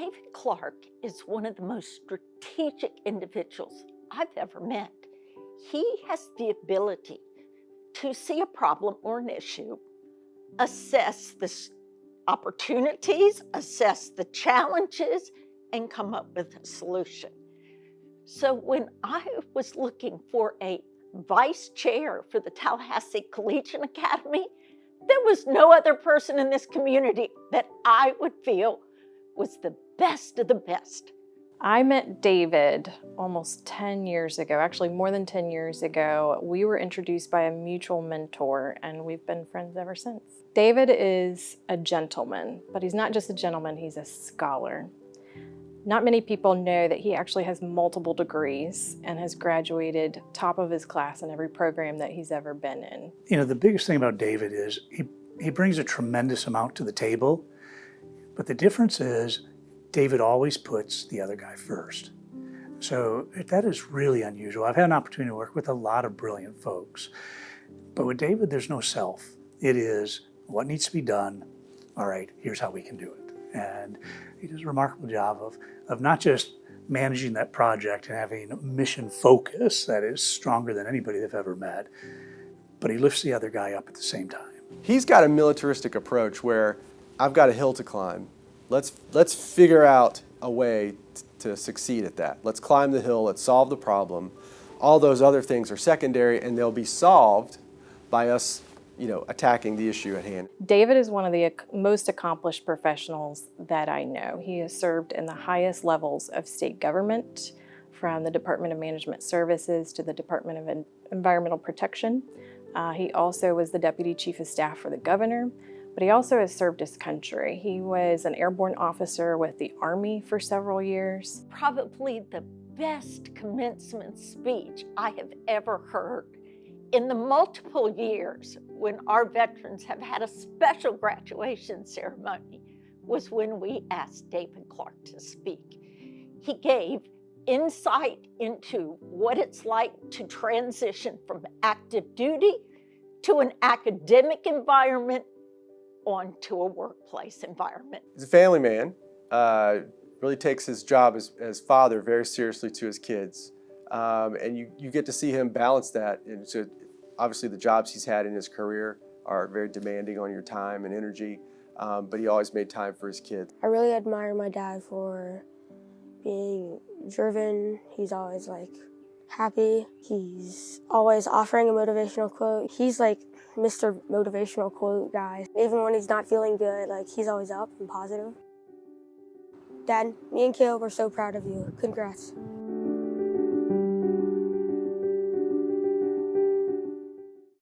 David Clark is one of the most strategic individuals I've ever met. He has the ability to see a problem or an issue, assess the opportunities, assess the challenges, and come up with a solution. So when I was looking for a vice chair for the Tallahassee Collegiate Academy, there was no other person in this community that I would feel was the best of the best. I met David almost 10 years ago, actually more than 10 years ago. We were introduced by a mutual mentor, and we've been friends ever since. David is a gentleman, but he's not just a gentleman, he's a scholar. Not many people know that he actually has multiple degrees and has graduated top of his class in every program that he's ever been in. You know, the biggest thing about David is he brings a tremendous amount to the table, but the difference is David always puts the other guy first. So that is really unusual. I've had an opportunity to work with a lot of brilliant folks, but with David, there's no self. It is what needs to be done. All right, here's how we can do it. And he does a remarkable job of not just managing that project and having a mission focus that is stronger than anybody they've ever met, but he lifts the other guy up at the same time. He's got a militaristic approach where I've got a hill to climb. Let's figure out a way to succeed at that. Let's climb the hill, let's solve the problem. All those other things are secondary, and they'll be solved by us, attacking the issue at hand. David is one of the most accomplished professionals that I know. He has served in the highest levels of state government, from the Department of Management Services to the Department of Environmental Protection. He also was the Deputy Chief of Staff for the Governor, but he also has served his country. He was an airborne officer with the Army for several years. Probably the best commencement speech I have ever heard. In the multiple years when our veterans have had a special graduation ceremony was when we asked David Clark to speak. He gave insight into what it's like to transition from active duty to an academic environment onto a workplace environment. He's a family man, really takes his job as father very seriously to his kids. And you get to see him balance that. And so obviously the jobs he's had in his career are very demanding on your time and energy, but he always made time for his kids. I really admire my dad for being driven. He's always happy. He's always offering a motivational quote. He's like Mr. Motivational Quote guy. Even when he's not feeling good, he's always up and positive. Dad, me and Caleb are so proud of you. Congrats.